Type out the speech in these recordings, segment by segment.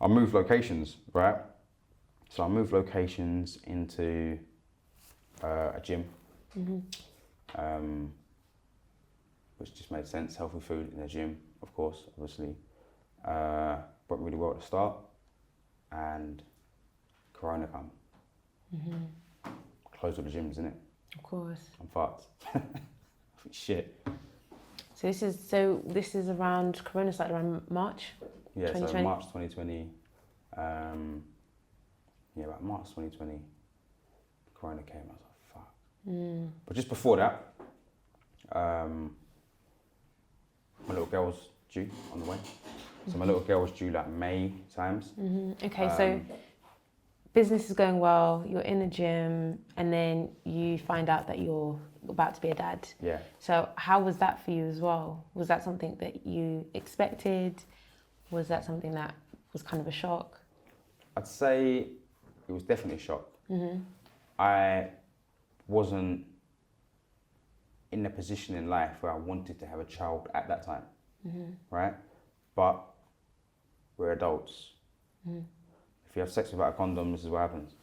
I moved locations, right? So I moved locations into a gym, which just made sense. Healthy food in a gym, of course, obviously. Went really well at the start, and Corona come. Closed all the gyms, innit? Of course. I'm fucked. Shit. So this is around Corona started around March. Yeah, 2020? so March 2020. About March 2020, Corona came. I was like, fuck. But just before that, my little girl was due on the way. So my little girl was due like May times. Okay, so business is going well, you're in the gym, and then you find out that you're about to be a dad. Yeah. So how was that for you as well? Was that something that you expected? Was that something that was kind of a shock? I'd say it was definitely a shock. I wasn't in a position in life where I wanted to have a child at that time, right? But we're adults. If you have sex without a condom, this is what happens.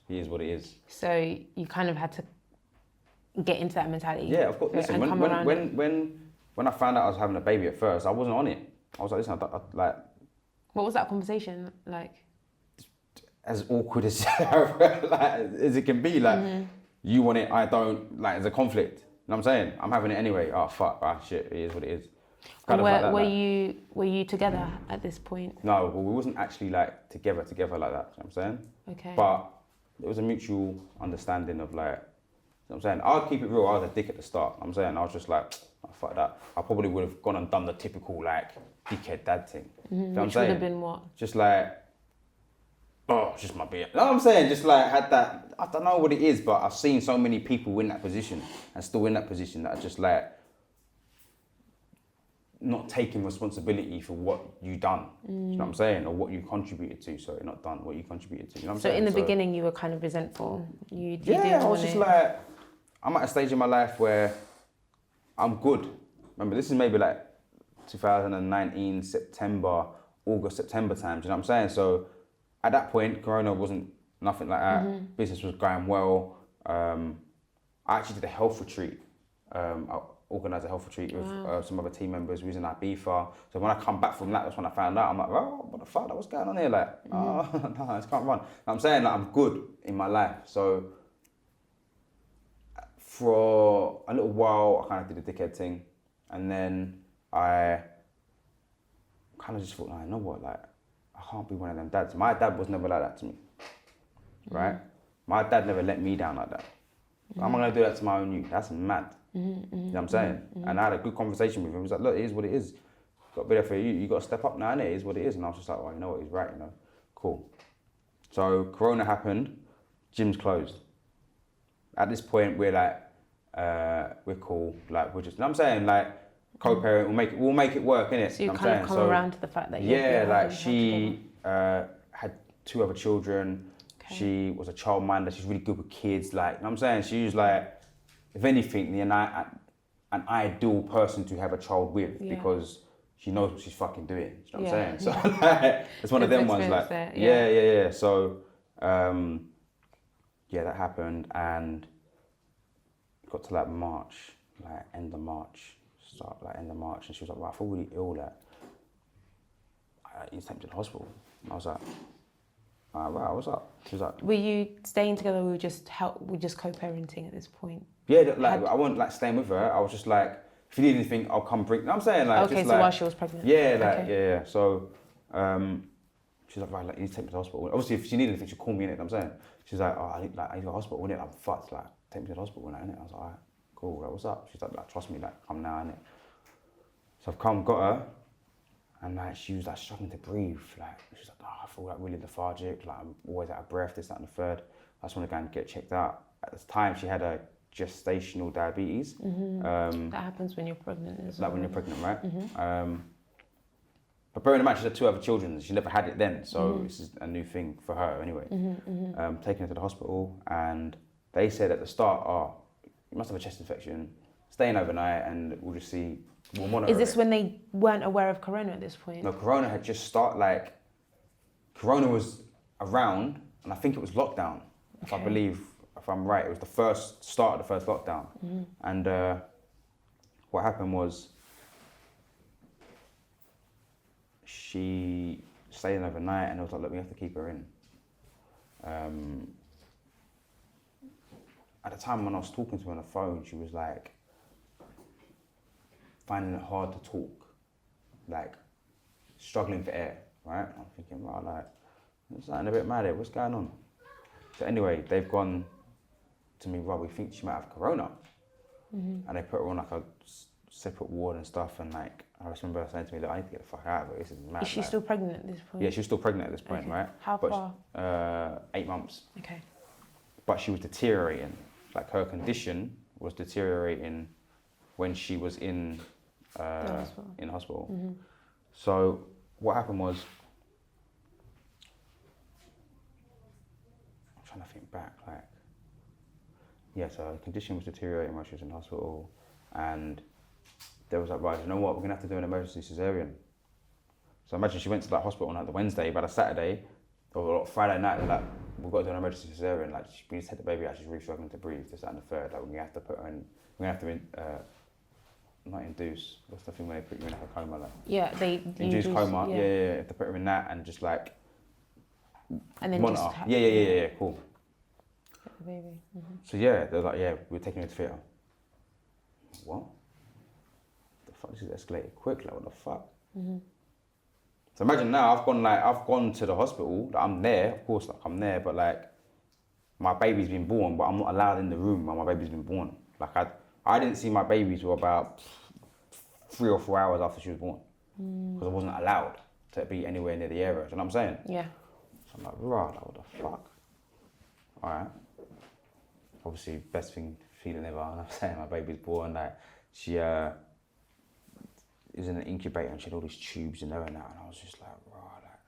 It is what it is. So you kind of had to get into that mentality. Yeah, of course. Listen, when I found out I was having a baby at first, I wasn't on it. I was like, listen, like. What was that conversation like? As awkward as as it can be, like you want it, I don't. Like, there's a conflict. You know what I'm saying? I'm having it anyway. Oh fuck, shit. It is what it is. And were you together at this point? No, well, we wasn't actually like together like that. You know what I'm saying? Okay. But there was a mutual understanding of like. You know what I'm saying? I'll keep it real. I was a dick at the start. You know what I'm saying? I was just like, oh, fuck that. I probably would have gone and done the typical like dickhead dad thing. You know what I'm saying? Which would have been what? Just like, oh, it's just my beer. You know what I'm saying? Just like had that, I don't know what it is, but I've seen so many people in that position and still in that position that are just like, not taking responsibility for what you done. You know what I'm saying? Or what you contributed to. Sorry, not done, what you contributed to. You know what I'm saying? So in the beginning you were kind of resentful. You yeah, didn't I was want just it. like, I'm at a stage in my life where I'm good. Remember, this is maybe like 2019, September times, you know what I'm saying? So at that point, Corona wasn't nothing like that. Business was going well. I actually did a health retreat. I organised a health retreat with some other team members. We was in Ibiza. So when I come back from that, that's when I found out. I'm like, oh, what the fuck? What's going on here? Like, oh, no, I just can't run. I'm saying, like, I'm good in my life. So for a little while, I kind of did the dickhead thing. And then I kind of just thought, you know what, like, I can't be one of them dads. My dad was never like that to me, right? My dad never let me down like that. How am I going to do that to my own youth? That's mad. You know what I'm saying? And I had a good conversation with him. He was like, look, it is what it is. Got to be there for you. You got to step up now, innit? It is what it is. And I was just like, well, you know what, he's right, you know. Cool. So Corona happened, gyms closed. At this point, we're like, we're cool. Like, we're just, you know what I'm saying? Like, co-parent, we'll make it work, innit? So you kind of come around to the fact that yeah, like she had 2 other children. Okay. She was a childminder. She's really good with kids. Like, you know what I'm saying? She was like, if anything, an ideal person to have a child with because she knows what she's fucking doing. You know what I'm saying? So like, it's one of them ones. Like, yeah. So, that happened, and got to like March, like end of March, and she was like, "Well, I feel really ill. Like, I need to take me to the hospital." And I was like, "Wow, what's up?" She was like, "Were you staying together? Or were we just co-parenting at this point?" Yeah, like I wasn't like staying with her. I was just like, if you need anything, I'll come bring. You know what I'm saying? Like, okay, just, so like, while she was pregnant. Yeah, like okay. yeah. So, she's like, right, like, you need to take me to the hospital. Obviously, if she needed anything, she'd call me in it. You know what I'm saying? She's like, oh, I need to go to the hospital, innit? I'm fucked. Like, take me to the hospital, innit? I was like, alright, cool. Like, what's up? She's like, trust me, like, come now, innit? So I've come, got her, and like she was like struggling to breathe. Like, she's like, oh, I feel like really lethargic. Like, I'm always out of breath. This, that, and the third. I just want to go and get checked out. At this time, she had a gestational diabetes. That happens when you're pregnant as well. Like when you're pregnant, right? But bearing in mind, she had 2 other children. She never had it then, so this is a new thing for her anyway. Taking her to the hospital, and they said at the start, oh, you must have a chest infection, staying overnight, and we'll just see We'll monitor Is this it. when they weren't aware of corona at this point? No, Corona had just started, like, Corona was around, and I think it was lockdown, if I Okay. believe, if I'm right. It was the first start of the first lockdown. And what happened was she stayed in overnight, and it was like, look, we have to keep her in. At the time when I was talking to her on the phone, she was like finding it hard to talk, like struggling for air, right? I'm thinking, wow, like, there's something a bit mad here, what's going on? So anyway, they've gone to me, well, we think she might have corona. And they put her on like a separate ward and stuff, and like, I just remember her saying to me, look, I need to get the fuck out of it, this is mad. Is she like, still pregnant at this point? yeah, she was still pregnant at this point, Okay. right? How But, far? 8 months. Okay. But she was deteriorating. Like, her condition was deteriorating when she was in hospital. So what happened was, I'm trying to think back, like, yeah, so her condition was deteriorating while she was in hospital, and they was like, right, you know what, we're gonna have to do an emergency cesarean. So imagine she went to that hospital on like the Wednesday, by the Saturday, or Friday night, they're like, we've got to do an emergency cesarean, like, we need to take the baby out, she's really struggling to breathe, this, that, and the third, like, we have to put her in, we're gonna have to, not induce, what's the thing when they put you in like a coma, like? Yeah, they Induce coma, yeah. yeah, have to put her in that, and just like, And then monitor. just Yeah, cool. get the baby. So yeah, they're like, yeah, we're taking her to theatre. What? The fuck, this is escalated quick, like, what the fuck? So imagine now, I've gone to the hospital, like, I'm there, of course, like, I'm there, but like, my baby's been born, but I'm not allowed in the room while my baby's been born. Like, I didn't see my baby till about 3 or 4 hours after she was born, because I wasn't allowed to be anywhere near the area, do you know what I'm saying? Yeah. So I'm like, rah, like, what the fuck? All right. Obviously, best feeling ever, you know what I'm saying? My baby's born, like, she is in an incubator, and she had all these tubes in there and that, and I was just like, rah, like,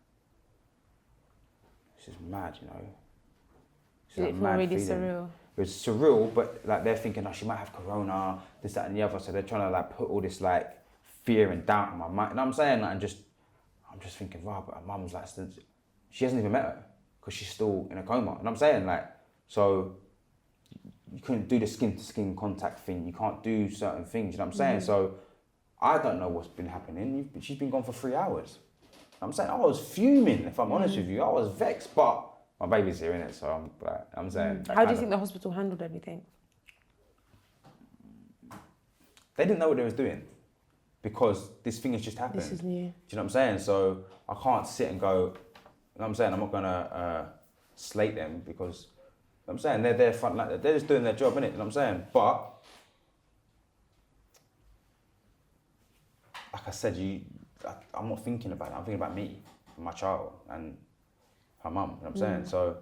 this is mad, you know? It's Did a it feel mad really feeling. surreal? It was surreal, but like, they're thinking, oh, she might have corona, this, that, and the other, so they're trying to like put all this like fear and doubt in my mind, you know what I'm saying? Like, I'm just thinking, wow, but her mum's like, she hasn't even met her, because she's still in a coma, you know what I'm saying? Like, so you couldn't do the skin-to-skin contact thing, you can't do certain things, you know what I'm saying? So I don't know what's been happening. She's been gone for 3 hours. I'm saying, I was fuming, if I'm honest with you. I was vexed, but my baby's here, innit? So I'm saying. How do you think the hospital handled everything? They didn't know what they was doing, because this thing has just happened. This is new. Do you know what I'm saying? So I can't sit and go, you know what I'm saying? I'm not gonna slate them, because, you know what I'm saying, they're there front, like, they're just doing their job, innit? You know what I'm saying? But like I said, I'm not thinking about it. I'm thinking about me, my child, and her mum. You know what I'm saying? So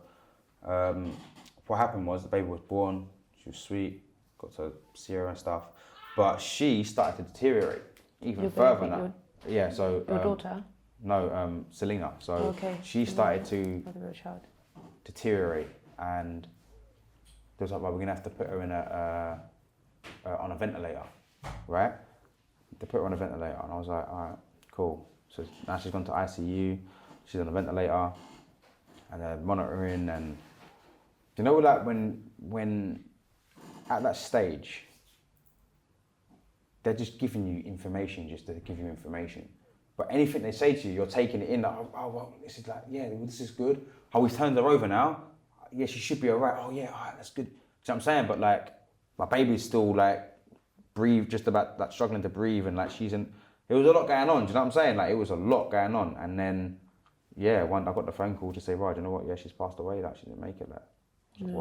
what happened was, the baby was born. She was sweet, got to see her and stuff, but she started to deteriorate even Your further baby, than that. Yeah. So Your daughter? no, Selena. So Okay. she started to Mother of a child. deteriorate, and they was like, well, we're gonna have to put her in on a ventilator, right? They put her on a ventilator, and I was like, all right, cool. So now she's gone to ICU, she's on a ventilator, and they're monitoring, and you know, like, when at that stage, they're just giving you information just to give you information. But anything they say to you, you're taking it in, like, oh well, this is like, yeah, well, this is good. Oh, we've turned her over now. Yeah, she should be all right. Oh yeah, all right, that's good. Do you know what I'm saying? But like, my baby's still like, just about like struggling to breathe, and like, it was a lot going on, do you know what I'm saying? Like, it was a lot going on, and then, yeah, I got the phone call to say, right, you know what, yeah, she's passed away, like, she didn't make it, like, I was like,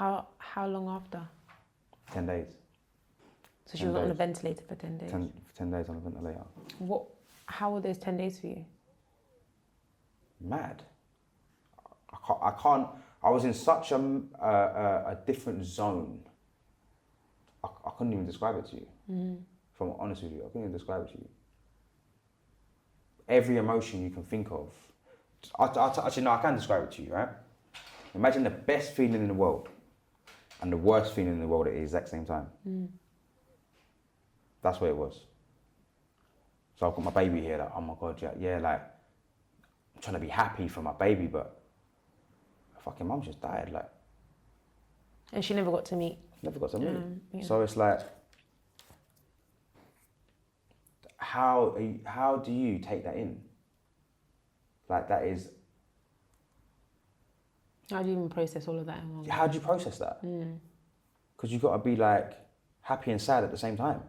what? How long after? 10 days. So she 10 was on a days. ventilator for 10 days. 10 days on a ventilator. How were those 10 days for you? Mad. I can't, I was in such a different zone. I couldn't even describe it to you. If I'm honest with you, I couldn't even describe it to you. Every emotion you can think of. Actually, no, I can describe it to you, right? Imagine the best feeling in the world and the worst feeling in the world at the exact same time. That's what it was. So I've got my baby here, like, oh my God, yeah, like, I'm trying to be happy for my baby, but my fucking mum just died, like. And she never got to meet. Never got to meet. Yeah. So it's like, how do you take that in? Like, that is... How do you even process all of that in one? How do you process that? Because you've got to be like happy and sad at the same time.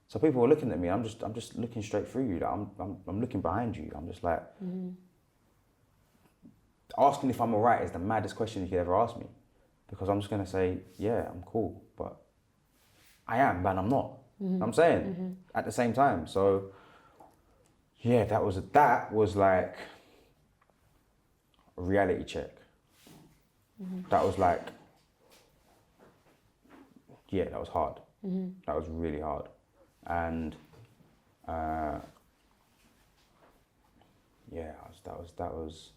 So people are looking at me. I'm just looking straight through you. Like, I'm looking behind you. I'm just like asking if I'm alright is the maddest question you could ever ask me, because I'm just gonna say, yeah, I'm cool, but I am, but I'm not. I'm saying at the same time. So yeah, that was like a reality check. That was like, yeah, that was hard. That was really hard. And yeah, that was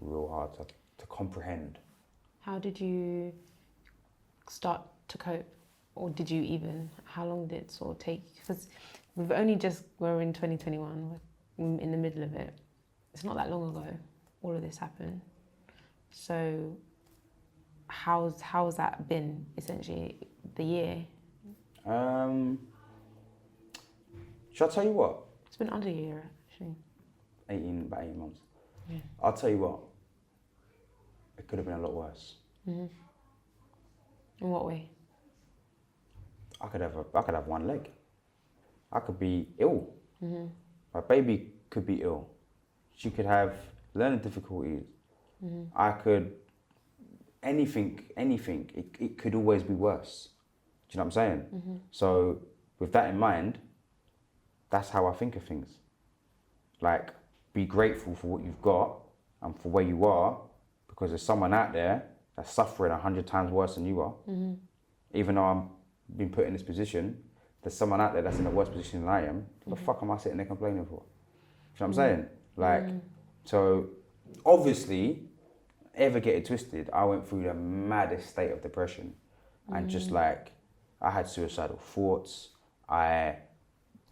real hard to comprehend. How did you start to cope? Or did you even, how long did it sort of take? Because we're in 2021, we're in the middle of it. It's not that long ago, all of this happened. So how's that been, essentially, the year? Should I tell you what? It's been under a year, actually. About 18 months. Yeah. I'll tell you what, it could have been a lot worse. In what way? I could have one leg. I could be ill. My baby could be ill. She could have learning difficulties. I could, anything, it could always be worse. Do you know what I'm saying? So with that in mind, that's how I think of things. Like, be grateful for what you've got and for where you are, because there's someone out there that's suffering 100 times worse than you are. Even though I'm been put in this position, there's someone out there that's in a worse position than I am. What the fuck am I sitting there complaining for? You know what I'm saying? Like, so obviously, ever get it twisted, I went through the maddest state of depression. And just like, I had suicidal thoughts. How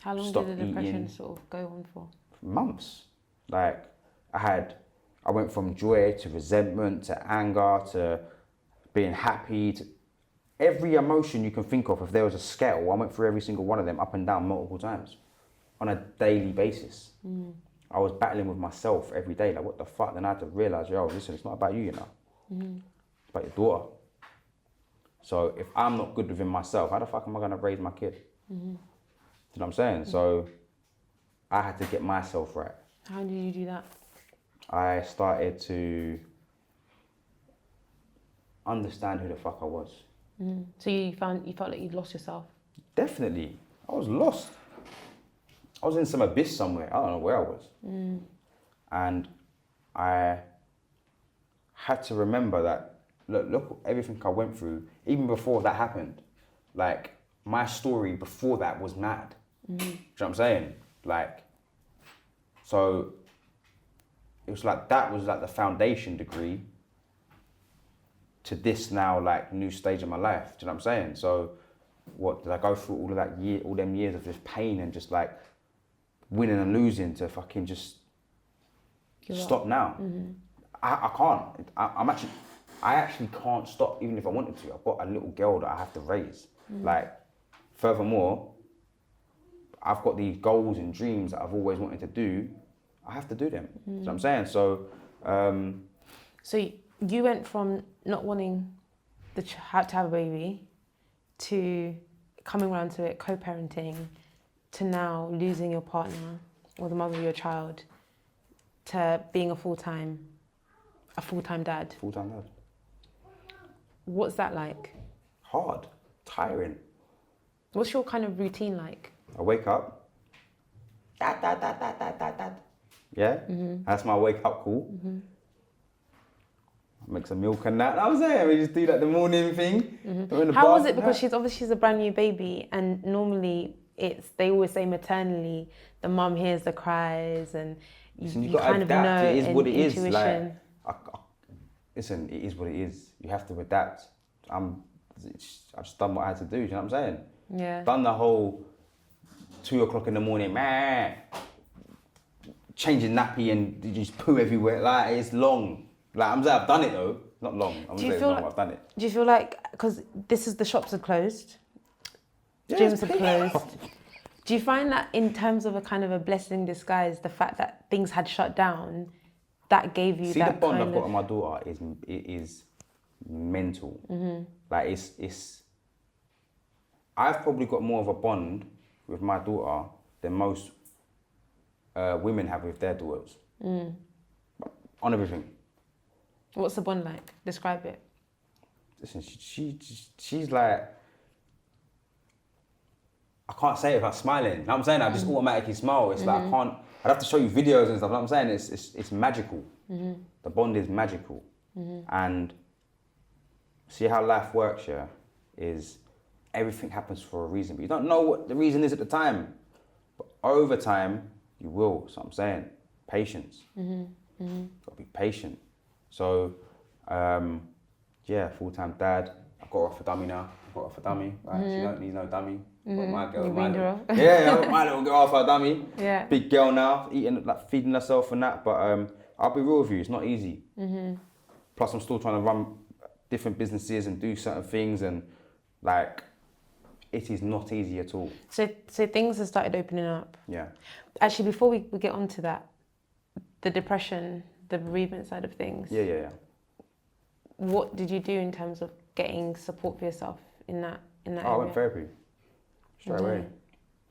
long stopped did the depression eating. sort of go on for? Months. Like, I went from joy to resentment to anger to being happy to every emotion you can think of. If there was a scale, I went through every single one of them up and down multiple times on a daily basis. I was battling with myself every day, like, what the fuck? Then I had to realize, yo, listen, it's not about you, you know. It's about your daughter. So if I'm not good within myself, how the fuck am I gonna raise my kid? You know what I'm saying? So I had to get myself right. How did you do that? I started to understand who the fuck I was. So you felt like you'd lost yourself? Definitely. I was lost. I was in some abyss somewhere. I don't know where I was. And I had to remember that, look everything I went through, even before that happened. Like, my story before that was mad. Do you know what I'm saying? Like, so it was like, that was like the foundation degree to this now, like, new stage of my life. Do you know what I'm saying? So what, did I go through all of that year, all them years of just pain and just like winning and losing to fucking just stop now? I can't. I actually can't stop, even if I wanted to. I've got a little girl that I have to raise. Like, furthermore, I've got these goals and dreams that I've always wanted to do. I have to do them. You know what I'm saying? So, So you went from not wanting to have a baby to coming around to it, co-parenting, to now losing your partner or the mother of your child, to being a full-time dad. Full-time dad. What's that like? Hard, tiring. What's your kind of routine like? I wake up, dad. Yeah? That's my wake up call. I make some milk and that. I was there. We just do like the morning thing. How was it? Because she's a brand new baby, and normally they always say maternally, the mum hears the cries and you kind of know. It is what it is. Intuition. Like, listen, it is what it is. You have to adapt. I've just done what I had to do. Do you know what I'm saying? Yeah. Done the whole 2 o'clock in the morning, man, changing nappy and you just poo everywhere. Like, it's long. Like, I'm saying I've done it though. Not long. I'm saying it's long, but I've done it. Do you feel like, because the shops are closed, Yeah, gyms are closed. Do you find that in terms of a kind of a blessing in disguise, the fact that things had shut down, that gave you See, that the bond kind I've got of... with my daughter is mental. Like, it's. I've probably got more of a bond with my daughter than most women have with their daughters. On everything. What's the bond like? Describe it. Listen, she's like, I can't say it without smiling. You know what I'm saying? I just automatically smile. It's like, I'd have to show you videos and stuff. You know what I'm saying? It's magical. The bond is magical. And see how life works, yeah, is everything happens for a reason. But you don't know what the reason is at the time. But over time, you will. That's what I'm saying. Patience. Got to be patient. So, yeah, full-time dad. I got her off a dummy now. I got her off a dummy, right? She don't need no dummy. Got my girl, You weaned her off. yeah, I got my little girl off her dummy. Yeah. Big girl now, eating, like feeding herself and that. But I'll be real with you, it's not easy. Plus, I'm still trying to run different businesses and do certain things, and like, it is not easy at all. So things have started opening up. Yeah. Actually, before we get onto that, the depression, the bereavement side of things. Yeah. What did you do in terms of getting support for yourself in that area? I went therapy. Straight away.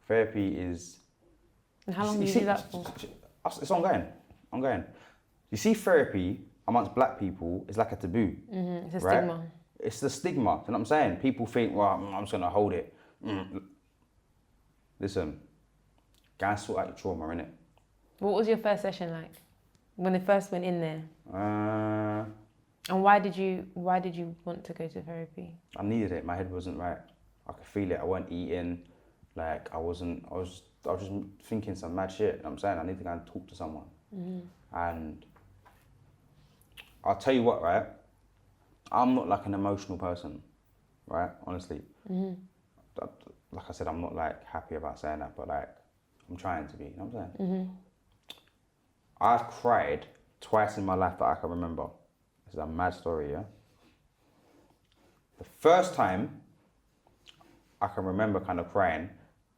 Therapy is... And how long do you do that for? It's ongoing. You see, therapy amongst black people is like a taboo. It's a right? stigma. It's the stigma. You know what I'm saying? People think, well, I'm just going to hold it. Listen, go and sort out your trauma, innit? What was your first session like? When they first went in there? And why did you want to go to therapy? I needed it. My head wasn't right. I could feel it. I wasn't eating. Like, I was just thinking some mad shit. You know what I'm saying? I need to go and talk to someone. And I'll tell you what, right? I'm not like an emotional person, right? Honestly. Like I said, I'm not like happy about saying that, but like, I'm trying to be, you know what I'm saying? I've cried twice in my life that I can remember. This is a mad story, yeah? The first time I can remember kind of crying,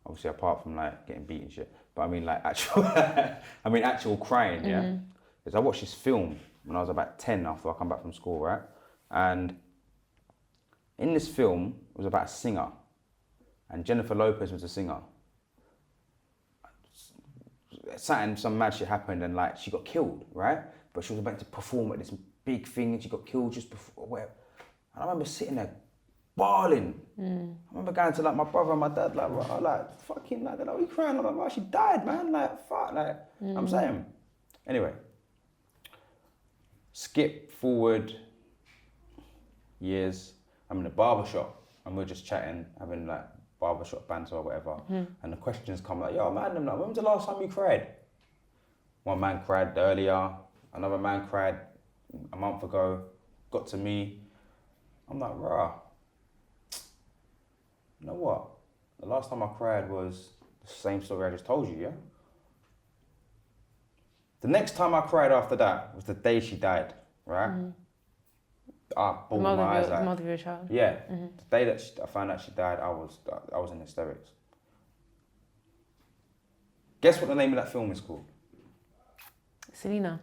obviously apart from like getting beaten shit, but I mean like actual crying, yeah? Is I watched this film when I was about 10 after I come back from school, right? And in this film, it was about a singer, and Jennifer Lopez was a singer. Some mad shit happened and like she got killed, right? But she was about to perform at this big thing and she got killed just before, whatever. And I remember sitting there bawling. I remember going to like my brother and my dad, like fucking like, we crying. I'm like, oh, she died, man. Like, fuck, like, I'm saying. Anyway, skip forward years. I'm in a barber shop and we're just chatting, having like barbershop banter or whatever. And the questions come like, yo, man, I'm like, when was the last time you cried? One man cried earlier, another man cried a month ago, got to me. I'm like, rah, you know what? The last time I cried was the same story I just told you, yeah? The next time I cried after that was the day she died, right? I bawled my eyes out. The mother of your child. Yeah, the day that I found out she died, I was in hysterics. Guess what the name of that film is called? Selena.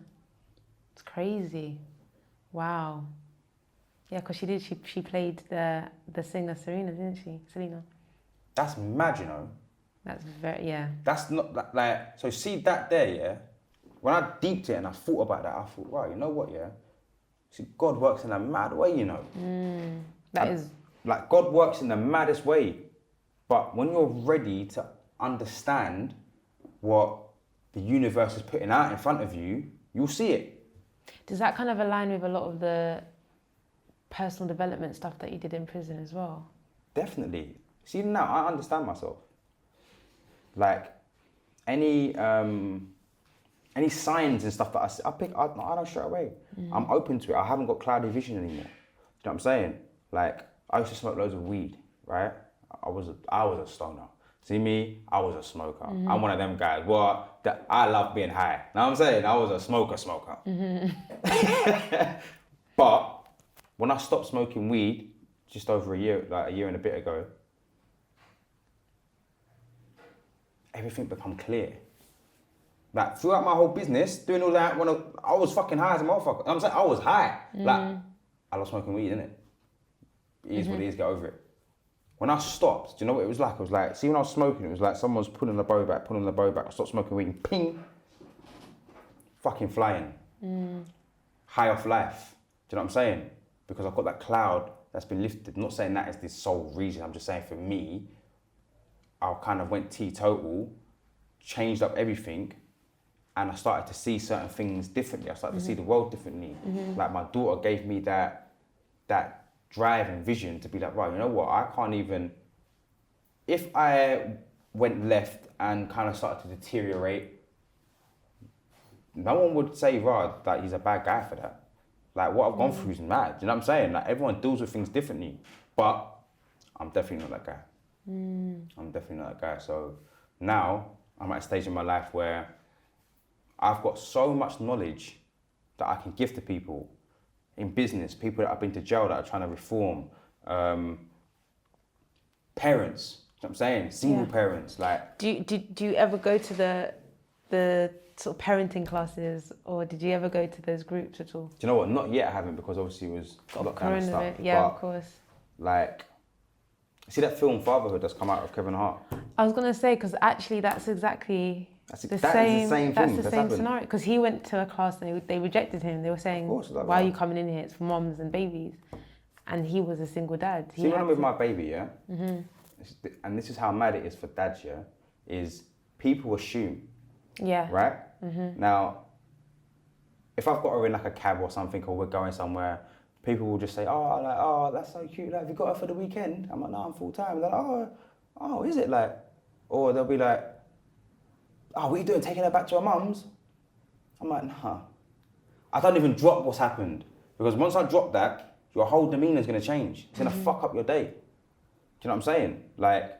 It's crazy. Wow. Yeah, because she played the singer Serena, didn't she? Selena. That's mad, you know. That's very, yeah. That's not like, so see that there, yeah? When I deeped it and I thought about that, I thought, wow, you know what, yeah? See, God works in a mad way, you know. That is... Like, God works in the maddest way. But when you're ready to understand what the universe is putting out in front of you, you'll see it. Does that kind of align with a lot of the personal development stuff that you did in prison as well? Definitely. See, now I understand myself. Like, any signs and stuff that I see, I know straight away. I'm open to it. I haven't got cloudy vision anymore. Do you know what I'm saying? Like, I used to smoke loads of weed, right? I was a stoner. See me, I was a smoker. I'm one of them guys. Well, that I love being high. Know what I'm saying? I was a smoker. But when I stopped smoking weed, just over a year and a bit ago, everything become clear. Like throughout my whole business, doing all that, when I was fucking high as a motherfucker. I'm saying I was high. Like I love smoking weed, innit? It is what it is. Get over it. When I stopped, do you know what it was like? It was like, see when I was smoking, it was like someone's pulling the bow back. I stopped smoking weed and ping, fucking flying. High off life. Do you know what I'm saying? Because I've got that cloud that's been lifted. I'm not saying that is the sole reason. I'm just saying for me, I kind of went teetotal, changed up everything, and I started to see certain things differently. I started to see the world differently. Like my daughter gave me that drive and vision to be like, right, you know what, I can't even, if I went left and kind of started to deteriorate, no one would say, right, that he's a bad guy for that. Like what I've gone through is mad, you know what I'm saying? Like everyone deals with things differently, but I'm definitely not that guy. I'm definitely not that guy. So now I'm at a stage in my life where I've got so much knowledge that I can give to people in business, people that have been to jail that are trying to reform, parents, you know what I'm saying? Single parents, like. Do you ever go to the sort of parenting classes, or did you ever go to those groups at all? Do you know what? Not yet, I haven't, because obviously it was lockdown and stuff. Yeah, but, of course. Like, see that film Fatherhood that's come out of Kevin Hart? I was gonna say, because actually that's exactly the same same happened. scenario. Because he went to a class and they rejected him. They were saying, "Why are you coming in here? It's for moms and babies." And he was a single dad. See, when I'm with my baby, yeah, and this is how mad it is for dads, yeah, is people assume, right? Now, if I've got her in like a cab or something, or we're going somewhere, people will just say, oh, that's so cute. Like, have you got her for the weekend? I'm like, no, I'm full time. They're like, oh, is it like? Or they'll be like, oh, what are you doing? Taking her back to her mum's? I'm like, nah. I don't even drop what's happened, because once I drop that, your whole demeanor is gonna change. It's gonna fuck up your day. Do you know what I'm saying? Like,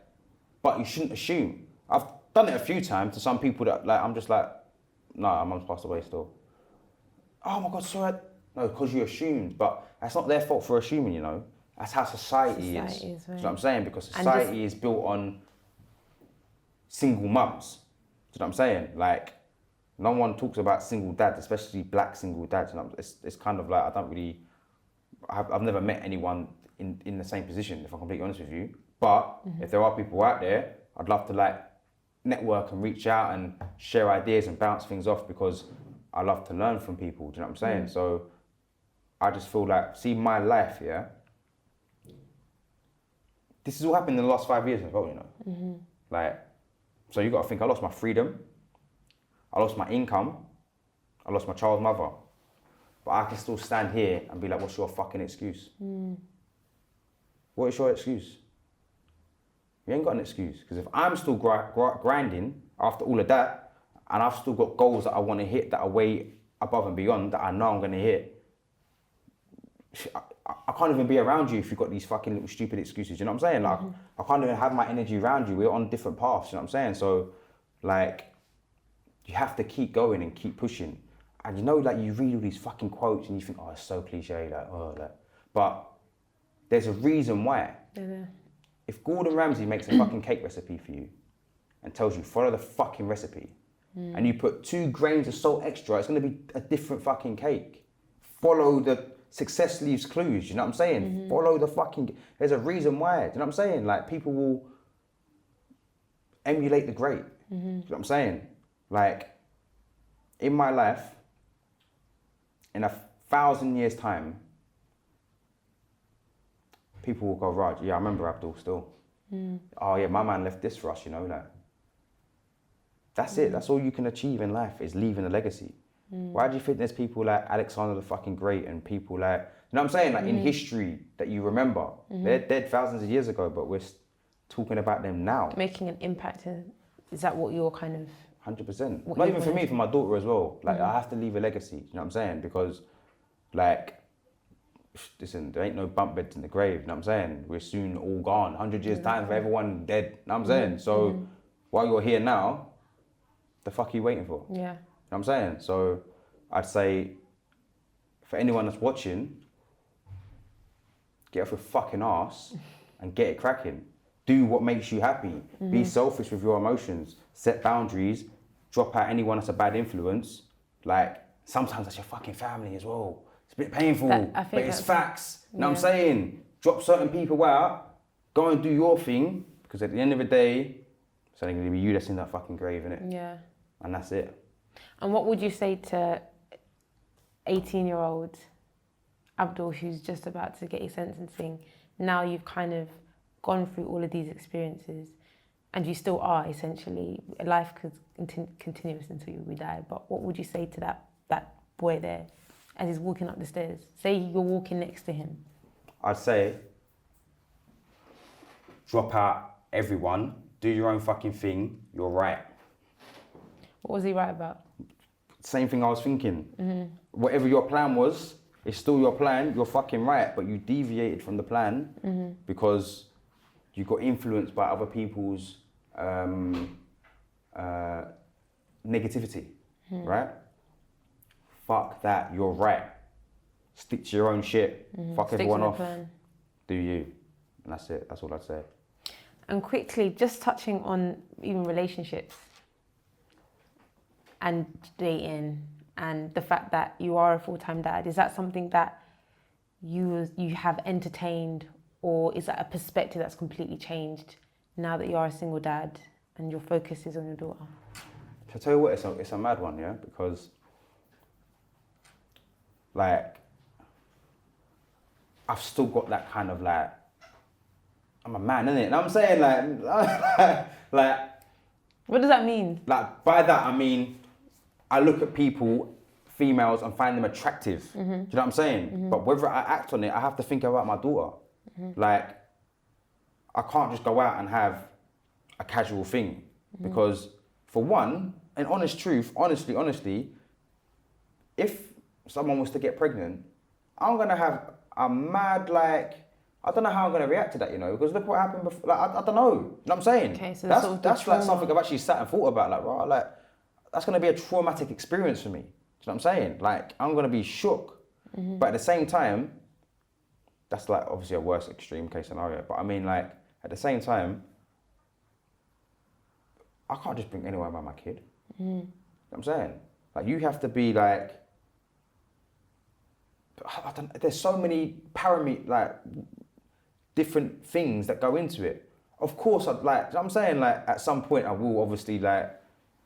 but you shouldn't assume. I've done it a few times to some people that like, I'm just like, nah, mum's passed away still. Oh my God, sorry. No, because you assumed, but that's not their fault for assuming, you know. That's how society is. Right. Do you know what I'm saying? Because society is built on single mums. Do you know what I'm saying? Like, no one talks about single dads, especially black single dads. You know, it's kind of like, I've never met anyone in the same position, if I'm completely honest with you. But if there are people out there, I'd love to like network and reach out and share ideas and bounce things off, because I love to learn from people. Do you know what I'm saying? So I just feel like, see my life, yeah? This has all happened in the last 5 years as well, you know? Like, so you got to think, I lost my freedom, I lost my income, I lost my child's mother. But I can still stand here and be like, what's your fucking excuse? What is your excuse? You ain't got an excuse. Because if I'm still grinding after all of that, and I've still got goals that I want to hit that are way above and beyond, that I know I'm going to hit, I can't even be around you if you've got these fucking little stupid excuses. You know what I'm saying? Like, I can't even have my energy around you. We're on different paths. You know what I'm saying? So, like, you have to keep going and keep pushing. And you know, like, you read all these fucking quotes and you think, oh, it's so cliche, like, oh, like. But there's a reason why. If Gordon Ramsay makes a fucking cake recipe for you and tells you, follow the fucking recipe, and you put 2 grains of salt extra, it's going to be a different fucking cake. Follow the success leaves clues, you know what I'm saying? Follow the fucking, there's a reason why, you know what I'm saying? Like, people will emulate the great, you know what I'm saying? Like, in my life, in 1,000 years' time, people will go, right, yeah, I remember Abdul still. Oh yeah, my man left this for us, you know, like. That's it, that's all you can achieve in life, is leaving a legacy. Why do you think there's people like Alexander the fucking Great and people like, you know what I'm saying, like in history that you remember? They're dead thousands of years ago, but we're talking about them now. Making an impact, is that what you're kind of... 100%. Not even for me, for my daughter as well. Like, I have to leave a legacy, you know what I'm saying? Because, like, listen, there ain't no bump beds in the grave, you know what I'm saying? We're soon all gone. 100 years time for everyone dead, you know what I'm saying? So while you're here now, the fuck are you waiting for? Yeah. You know what I'm saying? So I'd say for anyone that's watching, get off your fucking ass and get it cracking. Do what makes you happy. Be selfish with your emotions. Set boundaries. Drop out anyone that's a bad influence. Like, sometimes that's your fucking family as well. It's a bit painful, but it's facts. You know what I'm saying? Drop certain people out. Go and do your thing. Because at the end of the day, it's only going to be you that's in that fucking grave, innit? Yeah. And that's it. And what would you say to 18-year-old Abdul who's just about to get his sentencing? Now you've kind of gone through all of these experiences and you still are essentially, life could continuous until we die, but what would you say to that boy there as he's walking up the stairs? Say you're walking next to him. I'd say drop out everyone, do your own fucking thing, you're right. What was he right about? Same thing I was thinking. Whatever your plan was, it's still your plan, you're fucking right, but you deviated from the plan because you got influenced by other people's negativity, right? Fuck that, you're right. Stick to your own shit, fuck Stick everyone to the off, plan. do you. And that's it, that's all I'd say. And quickly, just touching on even relationships and dating and the fact that you are a full-time dad, is that something that you have entertained, or is that a perspective that's completely changed now that you are a single dad and your focus is on your daughter? To tell you what, it's a mad one, yeah, because like I've still got that kind of like, I'm a man, innit? And I'm saying like What does that mean? Like by that I mean I look at people, females, and find them attractive. Do you know what I'm saying? But whether I act on it, I have to think about my daughter. Like I can't just go out and have a casual thing because for one, an honest truth, honestly, if someone was to get pregnant, I'm gonna have a mad I don't know how I'm gonna react to that, you know, because look what happened before. Like I don't know. You know what I'm saying? Okay, so that's like something I've actually sat and thought about. Like, right, like that's gonna be a traumatic experience for me. Do you know what I'm saying? Like I'm gonna be shook, but at the same time, that's like obviously a worse extreme case scenario. But I mean, like at the same time, I can't just bring anyone around my kid. You know what I'm saying? Like you have to be like, there's so many different things that go into it. Of course, I'd like, you know what I'm saying, like at some point I will obviously like,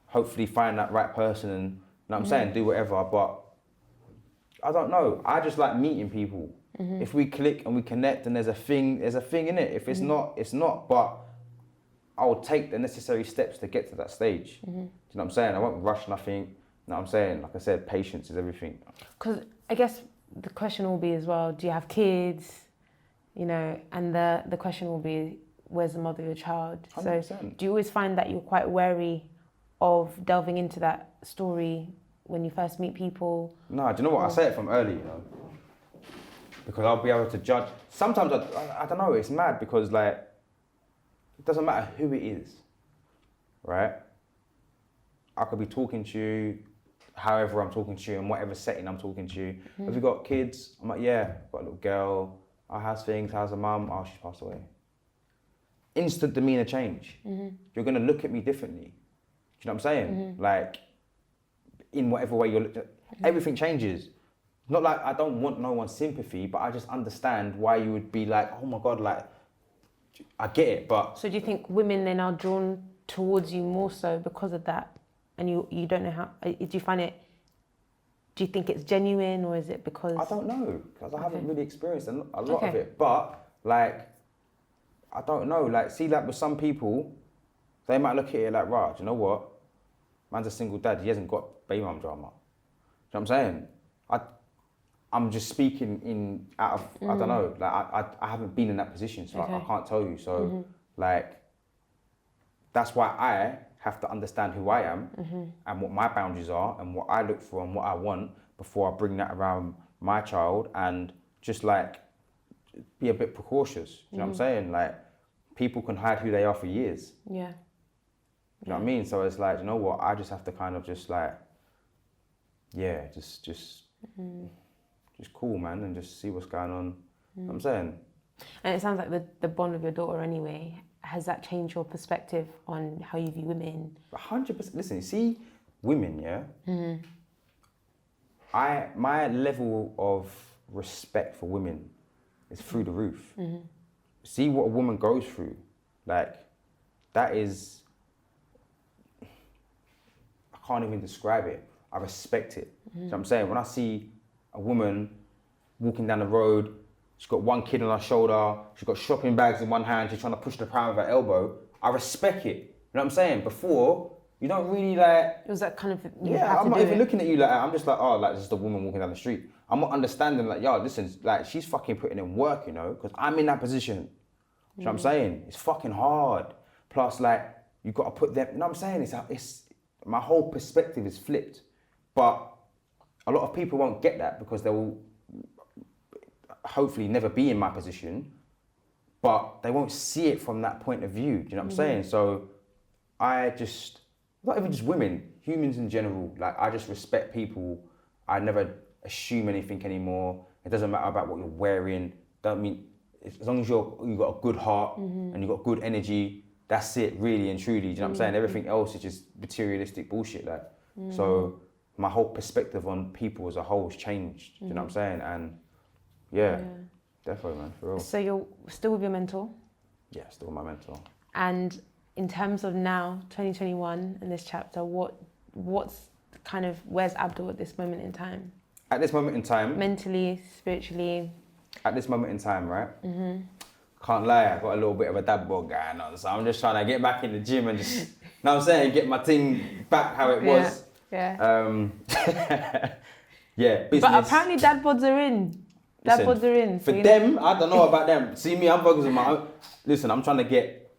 hopefully find that right person and, you know what I'm saying, do whatever, but I don't know. I just like meeting people. If we click and we connect and there's a thing in it. If it's not, it's not, but I will take the necessary steps to get to that stage. Do you know what I'm saying? I won't rush nothing. You know what I'm saying? Like I said, patience is everything. Because I guess the question will be as well, do you have kids? You know, and the question will be, where's the mother of your child? 100%. So do you always find that you're quite wary of delving into that story when you first meet people? No, do you know what? I say it from early, you know, because I'll be able to judge. Sometimes I don't know, it's mad because like, it doesn't matter who it is, right? I could be talking to you, however I'm talking to you, in whatever setting I'm talking to you. Have you got kids? I'm like, yeah, I've got a little girl. Oh, how's things? How's the mum? Oh, she's passed away. Instant demeanor change. You're gonna look at me differently. Do you know what I'm saying? Like, in whatever way you're looking, everything changes. Not like I don't want no one's sympathy, but I just understand why you would be like, oh my God, like, I get it, but... So do you think women then are drawn towards you more so because of that? And you don't know how, do you find it, do you think it's genuine or is it because... I don't know, because I haven't really experienced a lot of it. But, like, I don't know. Like, see, like, with some people, they might look at it like, right, do you know what? Man's a single dad, he hasn't got baby mum drama. Do you know what I'm saying? I'm just speaking out of, I don't know, like, I haven't been in that position, so I can't tell you. So, like, that's why I have to understand who I am and what my boundaries are and what I look for and what I want before I bring that around my child and just like be a bit precautious. You know what I'm saying? Like people can hide who they are for years. Yeah. You know what I mean? So it's like, you know what? I just have to kind of just like, yeah, just cool, man, and just see what's going on. You know what I'm saying? And it sounds like the bond with your daughter anyway, has that changed your perspective on how you view women? 100%. Listen, you see, women, yeah? My level of respect for women is through the roof. See what a woman goes through. Like, that is, I can't even describe it. I respect it. You know what I'm saying? When I see a woman walking down the road, she's got one kid on her shoulder, she's got shopping bags in one hand, she's trying to push the pram with her elbow, I respect it. You know what I'm saying? Before, you don't really like... It was that kind of... I'm not even looking at you like that. I'm just like, oh, like, this is the woman walking down the street. I'm not understanding, like, yo, listen, like, she's fucking putting in work, you know, because I'm in that position. You know what I'm saying? It's fucking hard. Plus, like, you got to put them... You know what I'm saying? It's my whole perspective is flipped. But a lot of people won't get that because they will hopefully never be in my position, but they won't see it from that point of view. Do you know what I'm saying? So I just, not even just women, humans in general, like I just respect people. I never assume anything anymore. It doesn't matter about what you're wearing. Don't mean, as long as you got a good heart and you got good energy, that's it really and truly. Do you know what I'm saying? Everything else is just materialistic bullshit. Like, so my whole perspective on people as a whole has changed. Do you know what I'm saying? And yeah, definitely, man, for real. So you're still with your mentor? Yeah, still my mentor. And in terms of now, 2021, in this chapter, what's kind of, where's Abdul at this moment in time? At this moment in time? Mentally, spiritually? At this moment in time, right? Can't lie, I've got a little bit of a dad bod going on, so I'm just trying to get back in the gym and just, you know what I'm saying, get my thing back how it was. Yeah. Yeah, business. But apparently dad bods are in. Dad bods are in. For them, I don't know about them. See me, I'm focusing on my own. Listen, I'm trying to get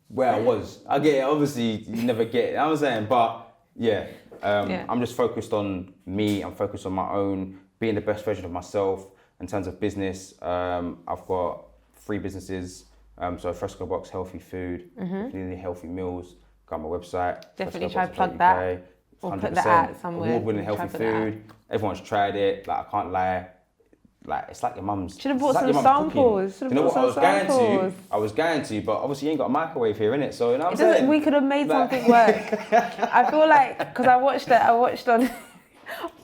where I was. I get it, obviously, you never get it, you know what I'm saying? But yeah, I'm just focused on me, I'm focused on my own, being the best version of myself in terms of business. I've got 3 businesses, so Fresco Box, healthy food, if you need any healthy meals, go on my website. Definitely try to plug that. Or put that out somewhere. Award-winning healthy food. Everyone's tried it. Like, I can't lie. Like, it's like your mum's. Should have bought some samples. You know what I was going to, but obviously you ain't got a microwave here, innit? So, you know what I'm saying? We could have made something work. I feel like, because I watched on,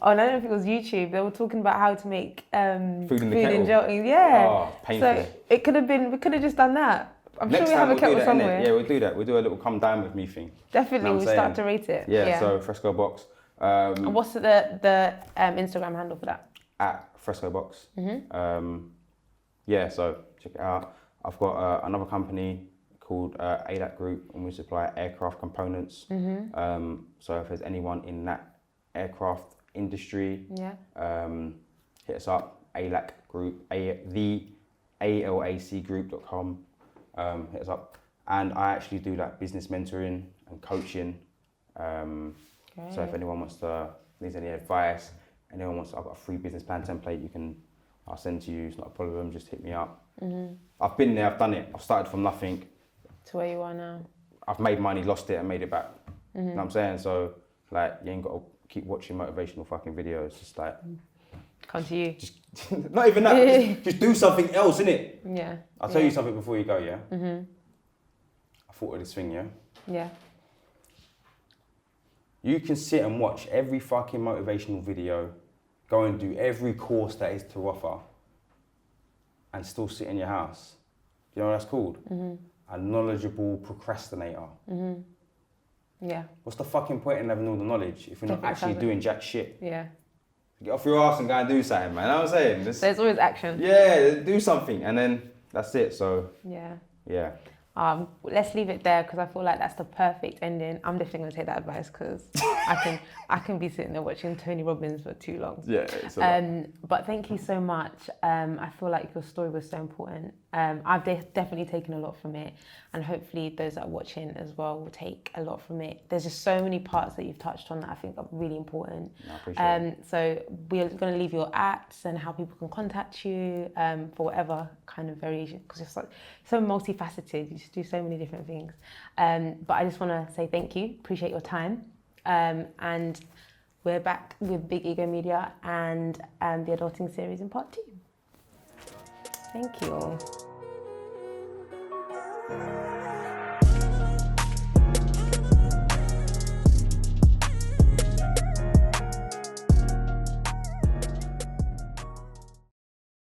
I don't know if it was YouTube, they were talking about how to make food in the kettle. Yeah. Oh, painful. So it could have been, we could have just done that. I'm Next sure we have a we'll kettle somewhere. Yeah, we'll do that. We'll do a little come down with me thing. Definitely, we'll start to rate it. Yeah, so Fresco Box. And what's the Instagram handle for that? At Fresco Box. Yeah, so check it out. I've got another company called ABDUL Group, and we supply aircraft components. So if there's anyone in that aircraft industry, hit us up. ABDUL Group, the ALACgroup.com. Hit us up. And I actually do like business mentoring and coaching. So if anyone needs any advice, I've got a free business plan template I'll send to you. It's not a problem. Just hit me up. I've been there. I've done it. I've started from nothing to where you are now. I've made money, lost it, and made it back. You know what I'm saying? So like, you ain't got to keep watching motivational fucking videos. Just like, come to you. Just not even that. just do something else, innit? Yeah. I'll tell you something before you go. Yeah. I thought of this thing. Yeah. Yeah. You can sit and watch every fucking motivational video, go and do every course that is to offer, and still sit in your house. You know what that's called? A knowledgeable procrastinator. Yeah. What's the fucking point in having all the knowledge if you're not actually doing jack shit? Yeah. Get off your ass and go and do something, man. You know what I'm saying? There's always action. Yeah, do something, and then that's it. So yeah. Let's leave it there because I feel like that's the perfect ending. I'm definitely going to take that advice because I can be sitting there watching Tony Robbins for too long. Yeah. But thank you so much. I feel like your story was so important I've definitely taken a lot from it, and hopefully those that are watching as well will take a lot from it. There's just so many parts that you've touched on that I think are really important. I appreciate it. So we're going to leave your apps and how people can contact you for whatever kind of variation, because you're so multifaceted. You just do so many different things. But I just want to say thank you. Appreciate your time. And we're back with Big Ego Media and the adulting series in part 2. Thank you all.